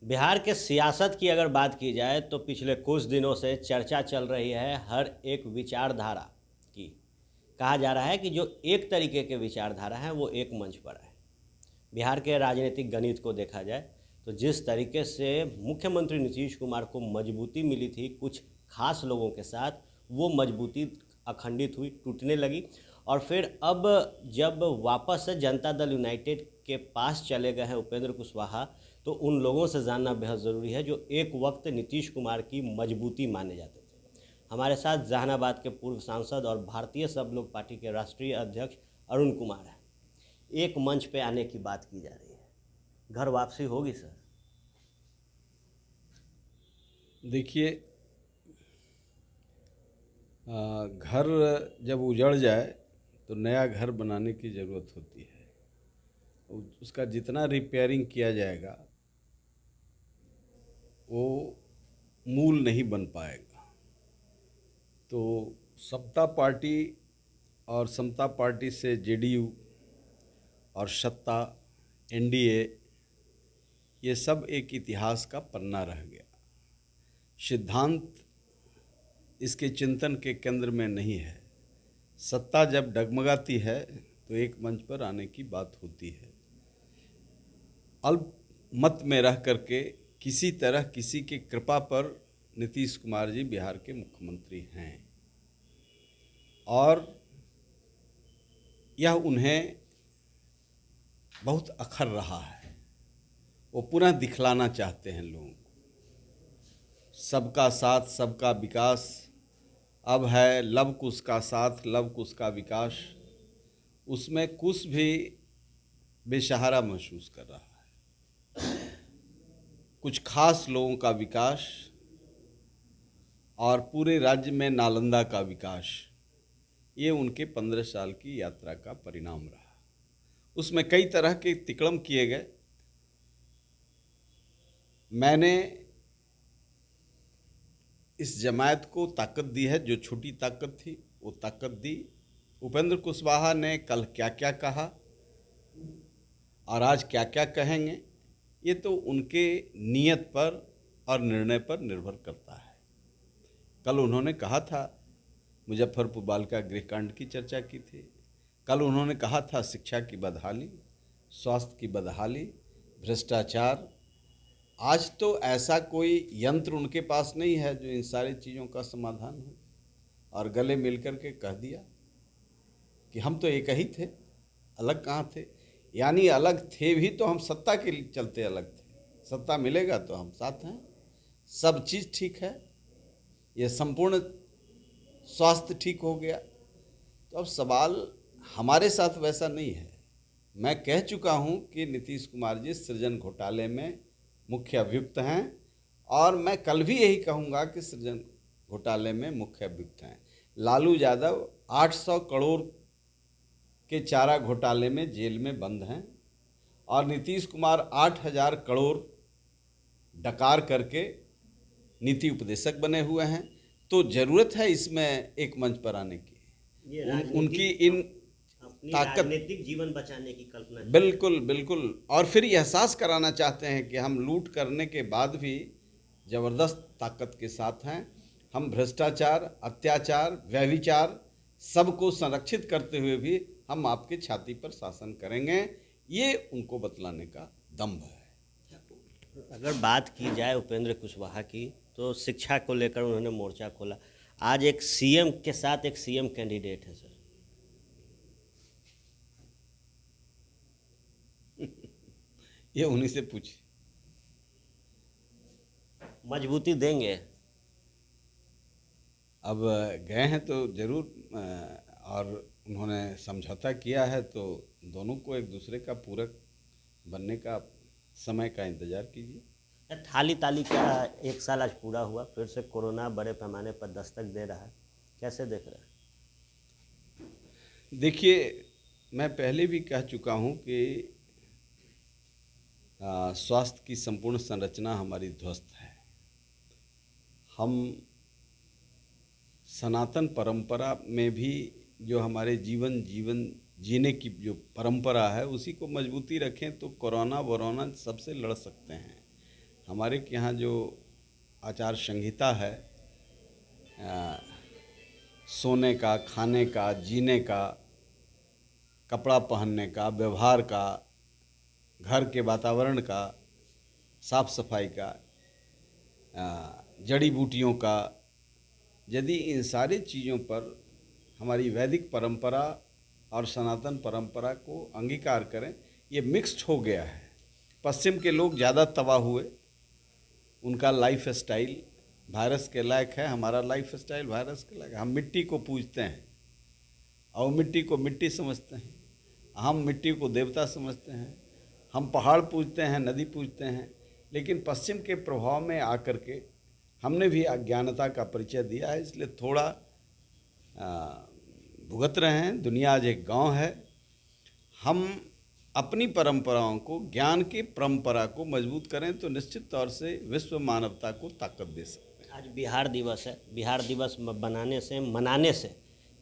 बिहार के सियासत की अगर बात की जाए तो पिछले कुछ दिनों से चर्चा चल रही है हर एक विचारधारा की। कहा जा रहा है कि जो एक तरीके के विचारधारा हैं वो एक मंच पर है। बिहार के राजनीतिक गणित को देखा जाए तो जिस तरीके से मुख्यमंत्री नीतीश कुमार को मजबूती मिली थी कुछ खास लोगों के साथ, वो मजबूती अखंडित हुई, टूटने लगी। और फिर अब जब वापस से जनता दल यूनाइटेड के पास चले गए हैं उपेंद्र कुशवाहा, तो उन लोगों से जानना बेहद ज़रूरी है जो एक वक्त नीतीश कुमार की मजबूती माने जाते थे। हमारे साथ जहानाबाद के पूर्व सांसद और भारतीय सब लोग पार्टी के राष्ट्रीय अध्यक्ष अरुण कुमार हैं। एक मंच पे आने की बात की जा रही है, घर वापसी होगी सर? देखिए, घर जब उजड़ जाए तो नया घर बनाने की ज़रूरत होती है। उसका जितना रिपेयरिंग किया जाएगा वो मूल नहीं बन पाएगा। तो सत्ता पार्टी और समता पार्टी से जेडीयू और सत्ता एनडीए, ये सब एक इतिहास का पन्ना रह गया। सिद्धांत इसके चिंतन के केंद्र में नहीं है। सत्ता जब डगमगाती है तो एक मंच पर आने की बात होती है। अल्प मत में रह करके किसी तरह किसी की कृपा पर नीतीश कुमार जी बिहार के मुख्यमंत्री हैं और यह उन्हें बहुत अखर रहा है। वो पुनः दिखलाना चाहते हैं लोगों को। सबका साथ सबका विकास अब है लव कुश का साथ लव कुश का विकास। उसमें कुश भी बेसहारा महसूस कर रहा है। कुछ खास लोगों का विकास और पूरे राज्य में नालंदा का विकास, ये उनके 15 साल की यात्रा का परिणाम रहा। उसमें कई तरह के तिकड़म किए गए। मैंने इस जमायत को ताकत दी है, जो छोटी ताकत थी वो ताकत दी। उपेंद्र कुशवाहा ने कल क्या क्या कहा और आज क्या क्या कहेंगे, ये तो उनके नियत पर और निर्णय पर निर्भर करता है। कल उन्होंने कहा था, मुजफ्फरपुर बालिका गृहकांड की चर्चा की थी। कल उन्होंने कहा था शिक्षा की बदहाली, स्वास्थ्य की बदहाली, भ्रष्टाचार। आज तो ऐसा कोई यंत्र उनके पास नहीं है जो इन सारी चीज़ों का समाधान हो, और गले मिलकर के कह दिया कि हम तो एक ही थे, अलग कहाँ थे। यानी अलग थे भी तो हम सत्ता के चलते अलग थे। सत्ता मिलेगा तो हम साथ हैं, सब चीज़ ठीक है, ये संपूर्ण स्वास्थ्य ठीक हो गया। तो अब सवाल हमारे साथ वैसा नहीं है। मैं कह चुका हूं कि नीतीश कुमार जी सृजन घोटाले में मुख्य अभियुक्त हैं और मैं कल भी यही कहूंगा कि सृजन घोटाले में मुख्य अभियुक्त हैं। लालू यादव 800 करोड़ के चारा घोटाले में जेल में बंद हैं और नीतीश कुमार 8000 करोड़ डकार करके नीति उपदेशक बने हुए हैं। तो ज़रूरत है इसमें एक मंच पर आने की। उनकी इन अपनी ताकत, राजनीतिक जीवन बचाने की कल्पना। बिल्कुल बिल्कुल। और फिर ये एहसास कराना चाहते हैं कि हम लूट करने के बाद भी ज़बरदस्त ताकत के साथ हैं। हम भ्रष्टाचार, अत्याचार, व्यभिचार सबको संरक्षित करते हुए भी हम आपके छाती पर शासन करेंगे, ये उनको बतलाने का दम्भ है। अगर बात की जाए उपेंद्र कुशवाहा की, तो शिक्षा को लेकर उन्होंने मोर्चा खोला। आज एक सीएम के साथ एक सीएम कैंडिडेट है सर, ये उन्हीं से पूछे। मजबूती देंगे? अब गए हैं तो ज़रूर, और उन्होंने समझौता किया है तो दोनों को एक दूसरे का पूरक बनने का समय का इंतज़ार कीजिए। थाली ताली का एक साल आज पूरा हुआ, फिर से कोरोना बड़े पैमाने पर दस्तक दे रहा है, कैसे देख रहे हैं? देखिए, मैं पहले भी कह चुका हूँ कि स्वास्थ्य की संपूर्ण संरचना हमारी ध्वस्त है। हम सनातन परंपरा में भी जो हमारे जीवन जीने की जो परंपरा है उसी को मजबूती रखें तो कोरोना वरोना सबसे लड़ सकते हैं। हमारे के यहाँ जो आचार संहिता है, सोने का, खाने का, जीने का, कपड़ा पहनने का, व्यवहार का, घर के वातावरण का, साफ सफाई का, जड़ी बूटियों का, यदि इन सारी चीज़ों पर हमारी वैदिक परंपरा और सनातन परंपरा को अंगीकार करें, ये मिक्स्ड हो गया है। पश्चिम के लोग ज़्यादा तबाह हुए, उनका लाइफ स्टाइल वायरस के लायक है, हमारा लाइफ स्टाइल वायरस के लायक है। हम मिट्टी को पूजते हैं और मिट्टी को मिट्टी समझते हैं, हम मिट्टी को देवता समझते हैं, हम पहाड़ पूजते हैं, नदी पूजते हैं। लेकिन पश्चिम के प्रभाव में आकर के हमने भी अज्ञानता का परिचय दिया है, इसलिए थोड़ा भुगत रहे हैं। दुनिया आज एक गांव है। हम अपनी परंपराओं को, ज्ञान की परंपरा को मजबूत करें तो निश्चित तौर से विश्व मानवता को ताकत दे सकते हैं। आज बिहार दिवस है, बिहार दिवस मनाने से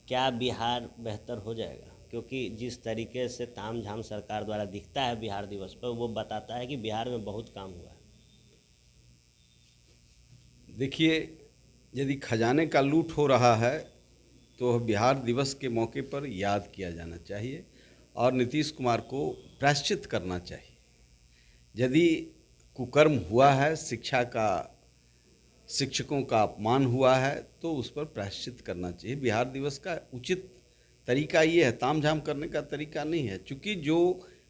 क्या बिहार बेहतर हो जाएगा? क्योंकि जिस तरीके से ताम झाम सरकार द्वारा दिखता है बिहार दिवस पर, वो बताता है कि बिहार में बहुत काम हुआ है। देखिए, यदि खजाने का लूट हो रहा है तो बिहार दिवस के मौके पर याद किया जाना चाहिए और नीतीश कुमार को प्रायश्चित करना चाहिए। यदि कुकर्म हुआ है, शिक्षकों का अपमान हुआ है, तो उस पर प्रायश्चित करना चाहिए। बिहार दिवस का उचित तरीका ये है, तामझाम करने का तरीका नहीं है। चूँकि जो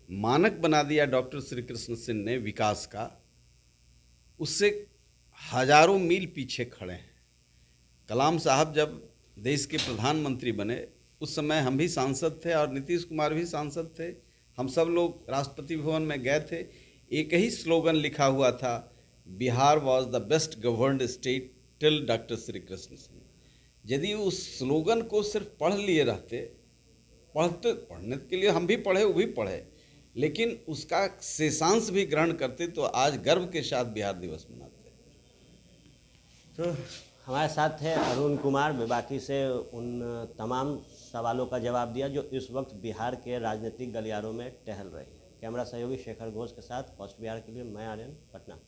मानक बना दिया डॉक्टर श्री कृष्ण सिंह ने विकास का, उससे हजारों मील पीछे खड़े हैं। कलाम साहब जब देश के प्रधानमंत्री बने, उस समय हम भी सांसद थे और नीतीश कुमार भी सांसद थे। हम सब लोग राष्ट्रपति भवन में गए थे। एक ही स्लोगन लिखा हुआ था, Bihar was the best governed state till doctor Shri Krishna Singh. यदि उस स्लोगन को सिर्फ पढ़ लिए रहते, पढ़ने के लिए हम भी पढ़े, वो भी पढ़े, लेकिन उसका शेषांश भी ग्रहण करते तो आज गर्व के साथ बिहार दिवस मनाते। तो हमारे साथ थे अरुण कुमार, बेबाकी से उन तमाम सवालों का जवाब दिया जो इस वक्त बिहार के राजनीतिक गलियारों में टहल रही है। कैमरा सहयोगी शेखर घोष के साथ फर्स्ट बिहार के लिए मैं आर्यन, पटना।